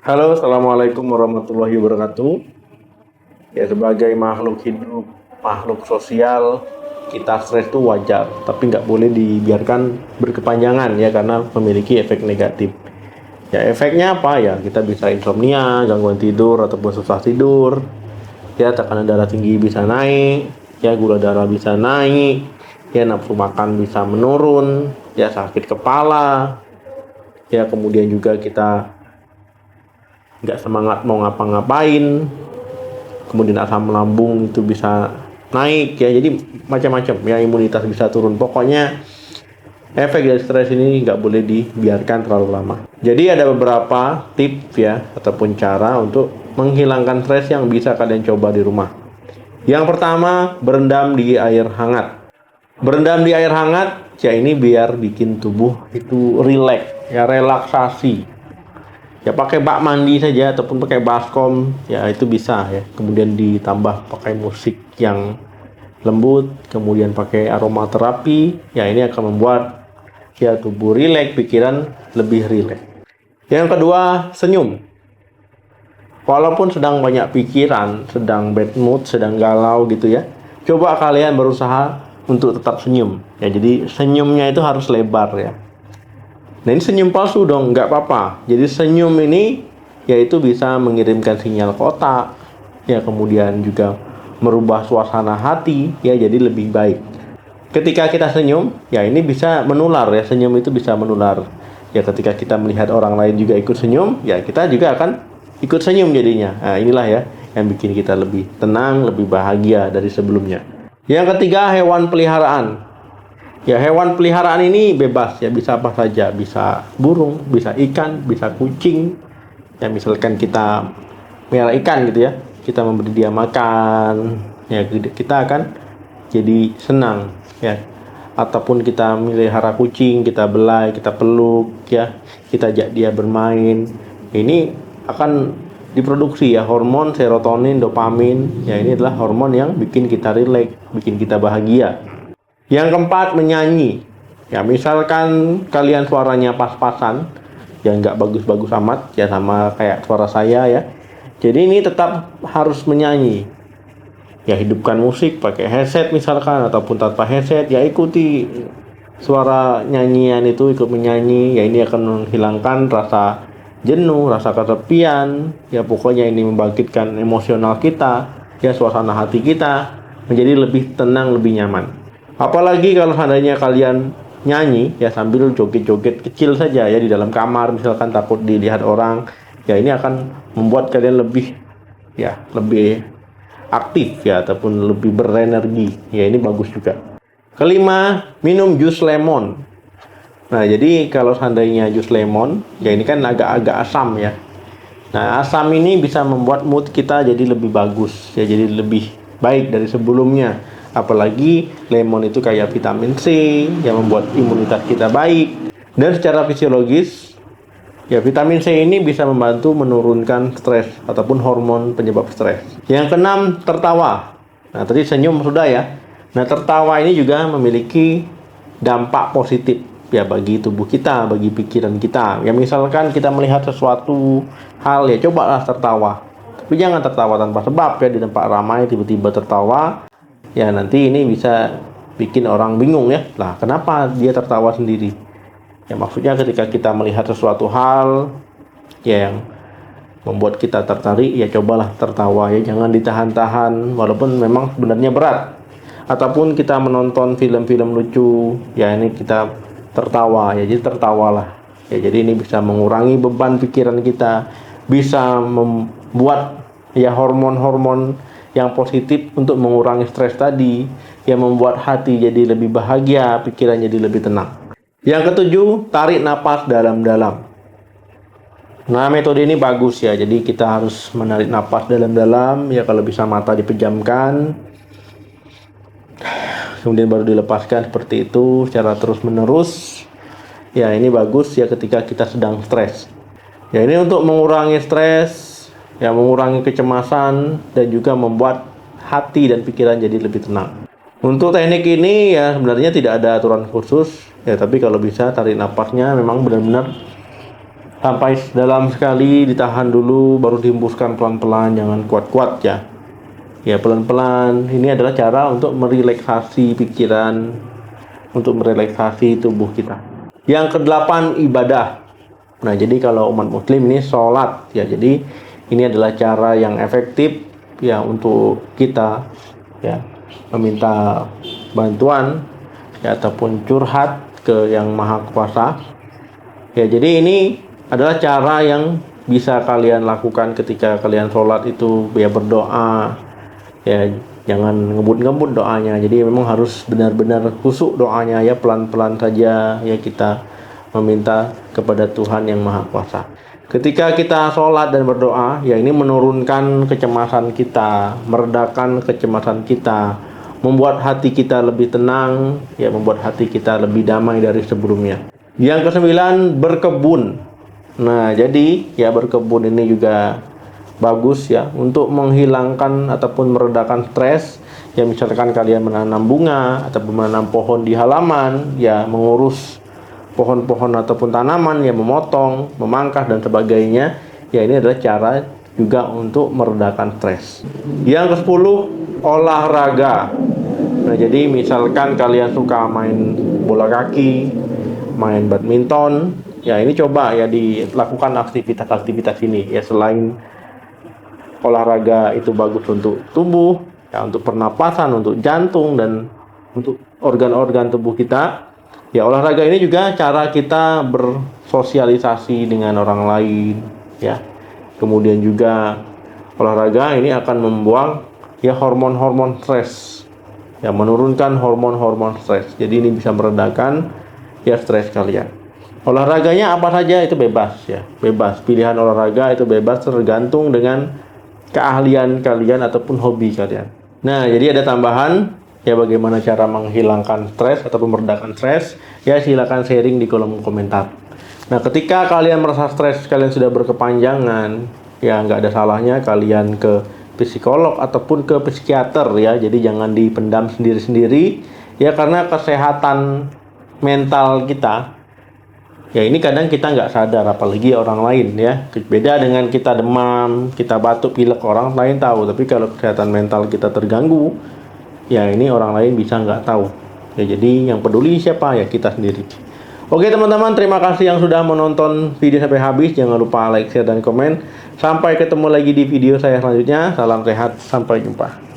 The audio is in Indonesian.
Halo, assalamualaikum warahmatullahi wabarakatuh. Ya, sebagai makhluk hidup, makhluk sosial, kita stres itu wajar, tapi nggak boleh dibiarkan berkepanjangan ya, karena memiliki efek negatif. Ya, efeknya apa ya? Kita bisa insomnia, gangguan tidur ataupun susah tidur. Ya, tekanan darah tinggi bisa naik, ya gula darah bisa naik, ya nafsu makan bisa menurun, ya sakit kepala, ya kemudian juga kita nggak semangat mau ngapa-ngapain, kemudian asam lambung itu bisa naik ya, jadi macam-macam ya, imunitas bisa turun. Pokoknya efek dari stres ini nggak boleh dibiarkan terlalu lama. Jadi ada beberapa tips ya ataupun cara untuk menghilangkan stres yang bisa kalian coba di rumah. Yang pertama, berendam di air hangat. Berendam di air hangat ya, ini biar bikin tubuh itu rileks ya, relaksasi ya. Pakai bak mandi saja ataupun pakai baskom ya, itu bisa ya. Kemudian ditambah pakai musik yang lembut, kemudian pakai aromaterapi ya, ini akan membuat ya tubuh rileks, pikiran lebih rileks. Yang kedua, senyum. Walaupun sedang banyak pikiran, sedang bad mood, sedang galau gitu ya, coba kalian berusaha untuk tetap senyum ya. Jadi senyumnya itu harus lebar ya. Nah, ini senyum palsu dong, nggak apa-apa. Jadi senyum ini yaitu bisa mengirimkan sinyal ke otak, ya kemudian juga merubah suasana hati, ya jadi lebih baik. Ketika kita senyum, ya ini bisa menular ya, senyum itu bisa menular. Ya ketika kita melihat orang lain juga ikut senyum, ya kita juga akan ikut senyum jadinya. Nah, inilah ya yang bikin kita lebih tenang, lebih bahagia dari sebelumnya. Yang ketiga, hewan peliharaan. Ya, hewan peliharaan ini bebas ya, bisa apa saja, bisa burung, bisa ikan, bisa kucing. Ya, misalkan kita melihara ikan gitu ya, kita memberi dia makan, ya kita akan jadi senang ya. Ataupun kita melihara kucing, kita belai, kita peluk ya, kita ajak dia bermain. Ini akan diproduksi ya hormon serotonin, dopamin. Ya, ini adalah hormon yang bikin kita rileks, bikin kita bahagia. Yang keempat, menyanyi. Ya, misalkan kalian suaranya pas-pasan, ya nggak bagus-bagus amat, ya sama kayak suara saya ya. Jadi ini tetap harus menyanyi. Ya, hidupkan musik pakai headset misalkan, ataupun tanpa headset, ya ikuti suara nyanyian itu, ikut menyanyi. Ya, ini akan menghilangkan rasa jenuh, rasa kesepian. Ya, pokoknya ini membangkitkan emosional kita, ya suasana hati kita menjadi lebih tenang, lebih nyaman. Apalagi kalau seandainya kalian nyanyi ya sambil joget-joget kecil saja ya di dalam kamar, misalkan takut dilihat orang, ya ini akan membuat kalian lebih aktif ya, ataupun lebih berenergi. Ya, ini bagus juga. Kelima, minum jus lemon. Nah, jadi kalau seandainya jus lemon ya, ini kan agak-agak asam ya. Nah, asam ini bisa membuat mood kita jadi lebih bagus ya, jadi lebih baik dari sebelumnya. Apalagi lemon itu kayak vitamin C yang membuat imunitas kita baik. Dan secara fisiologis, ya vitamin C ini bisa membantu menurunkan stres ataupun hormon penyebab stres. Yang keenam, tertawa. Nah, tadi senyum sudah ya. Nah, tertawa ini juga memiliki dampak positif ya bagi tubuh kita, bagi pikiran kita. Ya, misalkan kita melihat sesuatu hal, ya cobalah tertawa. Tapi jangan tertawa tanpa sebab ya, di tempat ramai tiba-tiba tertawa. Ya, nanti ini bisa bikin orang bingung ya. Lah, kenapa dia tertawa sendiri? Ya, maksudnya ketika kita melihat sesuatu hal ya yang membuat kita tertarik, ya cobalah tertawa ya, jangan ditahan-tahan walaupun memang sebenarnya berat. Ataupun kita menonton film-film lucu, ya ini kita tertawa ya, jadi tertawalah. Ya, jadi ini bisa mengurangi beban pikiran kita, bisa membuat ya hormon-hormon yang positif untuk mengurangi stres tadi, yang membuat hati jadi lebih bahagia, pikiran jadi lebih tenang. Yang ketujuh, tarik napas dalam-dalam. Nah, metode ini bagus ya, jadi kita harus menarik napas dalam-dalam ya, kalau bisa mata dipejamkan, kemudian baru dilepaskan seperti itu secara terus-menerus. Ya, ini bagus ya ketika kita sedang stres. Ya, ini untuk mengurangi stres, ya mengurangi kecemasan, dan juga membuat hati dan pikiran jadi lebih tenang. Untuk teknik ini ya sebenarnya tidak ada aturan khusus ya, tapi kalau bisa tarik napasnya memang benar-benar Sampai dalam sekali, ditahan dulu, baru dihembuskan pelan-pelan, jangan kuat-kuat ya. Ya pelan-pelan. Ini adalah cara untuk merelaksasi pikiran, untuk merelaksasi tubuh kita. Yang kedelapan, ibadah. Nah, jadi kalau umat muslim ini sholat ya. Jadi ini adalah cara yang efektif ya untuk kita ya meminta bantuan ya ataupun curhat ke Yang Maha Kuasa. Ya, jadi ini adalah cara yang bisa kalian lakukan ketika kalian sholat itu ya, berdoa ya, jangan ngebut-ngebut doanya. Jadi memang harus benar-benar khusyuk doanya ya, pelan-pelan saja ya kita meminta kepada Tuhan Yang Maha Kuasa. Ketika kita sholat dan berdoa ya, ini menurunkan kecemasan kita, meredakan kecemasan kita, membuat hati kita lebih tenang ya, membuat hati kita lebih damai dari sebelumnya. Yang kesembilan, berkebun. Nah, jadi ya berkebun ini juga bagus ya untuk menghilangkan ataupun meredakan stres. Ya misalkan kalian menanam bunga ataupun menanam pohon di halaman, ya mengurus pohon-pohon ataupun tanaman, ya memotong, memangkas dan sebagainya. Ya ini adalah cara juga untuk meredakan stres. Yang ke-10, olahraga. Nah, jadi misalkan kalian suka main bola kaki, main badminton, ya ini coba ya dilakukan aktivitas-aktivitas ini ya. Selain olahraga itu bagus untuk tubuh ya, untuk pernapasan, untuk jantung dan untuk organ-organ tubuh kita ya, olahraga ini juga cara kita bersosialisasi dengan orang lain ya. Kemudian juga olahraga ini akan membuang ya hormon-hormon stres ya, menurunkan hormon-hormon stres. Jadi ini bisa meredakan ya stres kalian. Olahraganya apa saja itu bebas ya, bebas. Pilihan olahraga itu bebas, tergantung dengan keahlian kalian ataupun hobi kalian. Nah, jadi ada tambahan ya, bagaimana cara menghilangkan stres ataupun meredakan stres ya, silakan sharing di kolom komentar. Nah, ketika kalian merasa stres kalian sudah berkepanjangan ya, nggak ada salahnya kalian ke psikolog ataupun ke psikiater ya. Jadi jangan dipendam sendiri-sendiri ya, karena kesehatan mental kita ya ini kadang kita nggak sadar, apalagi orang lain ya. Beda dengan kita demam, kita batuk, pilek, orang lain tahu. Tapi kalau kesehatan mental kita terganggu ya, ini orang lain bisa nggak tahu ya. Jadi yang peduli siapa ya, kita sendiri. Oke teman-teman, terima kasih yang sudah menonton video sampai habis. Jangan lupa like, share, dan komen. Sampai ketemu lagi di video saya selanjutnya. Salam sehat, sampai jumpa.